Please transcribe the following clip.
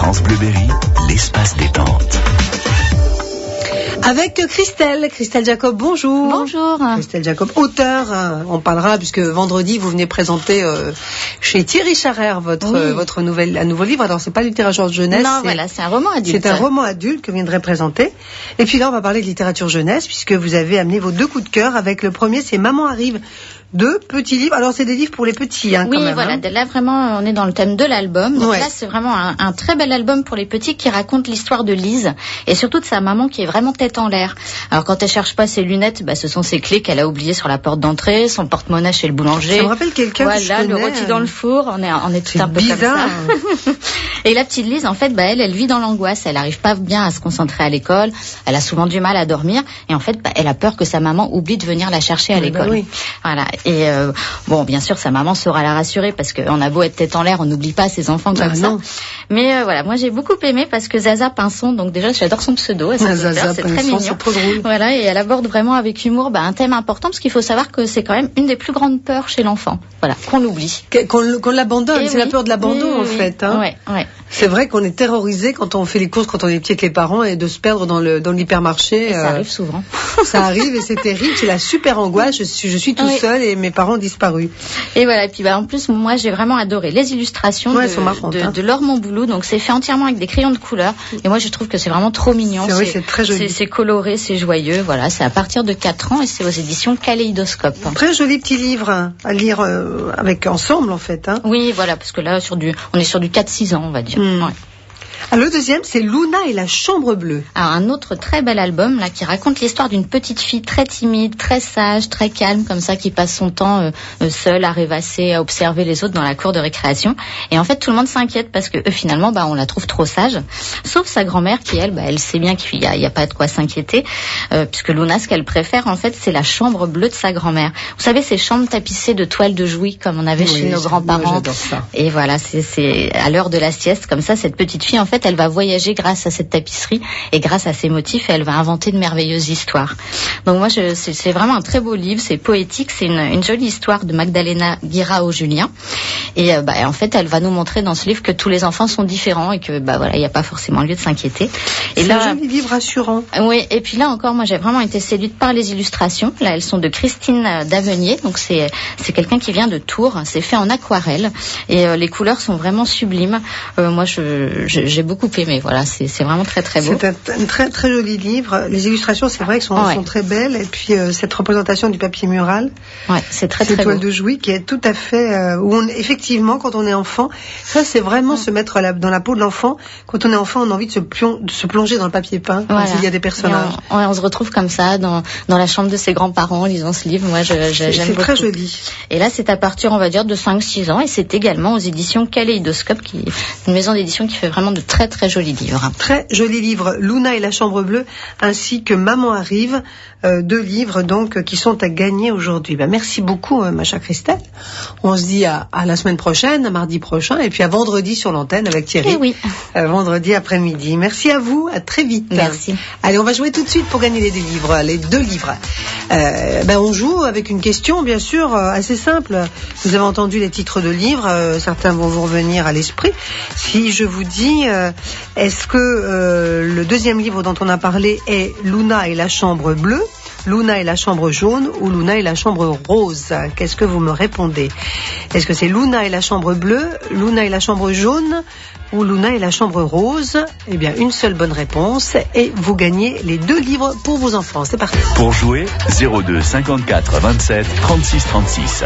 France Bleu Berry, l'espace détente. Avec Christelle Jacob, bonjour. Bonjour. Christelle Jacob, auteur, on parlera puisque vendredi vous venez présenter chez Thierry Charer votre nouveau livre. Alors c'est pas littérature jeunesse. Non, voilà, c'est un roman adulte. C'est un roman adulte que vous viendrez présenter. Et puis là on va parler de littérature jeunesse puisque vous avez amené vos 2 coups de cœur. Avec le premier, c'est Maman arrive. 2 petits livres. Alors c'est des livres pour les petits, oui, quand même, voilà. Là vraiment, on est dans le thème de l'album. Donc là, c'est vraiment un très bel album pour les petits qui raconte l'histoire de Lise et surtout de sa maman qui est vraiment tête en l'air. Alors quand elle cherche pas ses lunettes, ce sont ses clés qu'elle a oubliées sur la porte d'entrée, son porte-monnaie chez le boulanger. Ça me rappelle quelqu'un. Voilà, le rôti dans le four. On est tout un peu bizarre. Comme ça. Et la petite Lise, en fait, elle vit dans l'angoisse. Elle n'arrive pas bien à se concentrer à l'école. Elle a souvent du mal à dormir. Et en fait, elle a peur que sa maman oublie de venir la chercher à l'école. Oui. Voilà. Et bien sûr, sa maman saura la rassurer parce qu'on a beau être tête en l'air, on n'oublie pas ses enfants comme ça. Mais voilà, moi j'ai beaucoup aimé parce que Zaza Pinson, donc déjà j'adore son pseudo, c'est très mignon. C'est trop drôle. Voilà, et elle aborde vraiment avec humour un thème important parce qu'il faut savoir que c'est quand même une des plus grandes peurs chez l'enfant. Voilà, qu'on l'oublie. Qu'on l'abandonne, c'est la peur de l'abandon en fait. Ouais. C'est vrai qu'on est terrorisé quand on fait les courses, quand on est petit avec les parents et de se perdre dans l'hypermarché. Ça arrive souvent. Ça arrive et c'est terrible, c'est la super angoisse. Je suis tout seul et mes parents disparus. Et voilà, et puis en plus, moi j'ai vraiment adoré les illustrations de Laure Montboulou. Donc c'est fait entièrement avec des crayons de couleur. Et moi je trouve que c'est vraiment trop mignon. C'est très joli. C'est coloré, c'est joyeux. Voilà, c'est à partir de 4 ans et c'est aux éditions Kaléidoscope. Très joli petit livre à lire avec ensemble en fait. Oui, voilà, parce que là on est sur du 4-6 ans, on va dire. Ouais. Alors, le deuxième, c'est Luna et la chambre bleue. Alors, un autre très bel album là qui raconte l'histoire d'une petite fille très timide, très sage, très calme, comme ça, qui passe son temps seule à rêvasser, à observer les autres dans la cour de récréation. Et en fait, tout le monde s'inquiète parce que finalement, on la trouve trop sage. Sauf sa grand-mère qui, elle sait bien qu'il y a pas de quoi s'inquiéter, puisque Luna, ce qu'elle préfère, en fait, c'est la chambre bleue de sa grand-mère. Vous savez, ces chambres tapissées de toiles de Jouy, comme on avait chez nos grands-parents. Moi, j'adore ça. Et voilà, c'est à l'heure de la sieste, comme ça, cette petite fille, en fait, elle va voyager grâce à cette tapisserie et grâce à ces motifs, elle va inventer de merveilleuses histoires. Donc moi, c'est vraiment un très beau livre, c'est poétique, c'est une jolie histoire de Magdalena Guirao-Julien. Et en fait, elle va nous montrer dans ce livre que tous les enfants sont différents et que il n'y a pas forcément lieu de s'inquiéter. C'est un joli livre rassurant. Oui, et puis là encore, moi j'ai vraiment été séduite par les illustrations. Là, elles sont de Christine Davenier, donc c'est quelqu'un qui vient de Tours. C'est fait en aquarelle et les couleurs sont vraiment sublimes. Moi, j'ai beaucoup aimé. Voilà, c'est vraiment très très beau. C'est un très très joli livre. Les illustrations, c'est vrai qu'elles sont très belles. Et puis cette représentation du papier mural, c'est très très beau. Cette toile de Jouy qui est tout à fait effectivement, quand on est enfant, ça c'est vraiment se mettre dans la peau de l'enfant. Quand on est enfant, on a envie de se plonger dans le papier peint quand il y a des personnages. On se retrouve comme ça dans la chambre de ses grands-parents en lisant ce livre. Moi, j'aime beaucoup. C'est très joli. Et là, c'est à partir, on va dire, de 5-6 ans. Et c'est également aux éditions Kaléidoscope, une maison d'édition qui fait vraiment de très très jolis livres. Très jolis livres, Luna et la chambre bleue, ainsi que Maman arrive, 2 livres donc qui sont à gagner aujourd'hui. Merci beaucoup, ma chère Christelle. On se dit à la semaine prochaine, à mardi prochain, et puis à vendredi sur l'antenne avec Thierry. Oui. Vendredi après-midi. Merci à vous, à très vite. Merci. Allez, on va jouer tout de suite pour gagner les 2 livres. On joue avec une question, bien sûr, assez simple. Vous avez entendu les titres de livres, certains vont vous revenir à l'esprit. Si je vous dis, est-ce que le deuxième livre dont on a parlé est Luna et la chambre bleue, Luna et la chambre jaune ou Luna et la chambre rose? Qu'est-ce que vous me répondez? Est-ce que c'est Luna et la chambre bleue, Luna et la chambre jaune ou Luna et la chambre rose? Eh bien, une seule bonne réponse et vous gagnez les 2 livres pour vos enfants. C'est parti. Pour jouer, 02 54 27 36 36.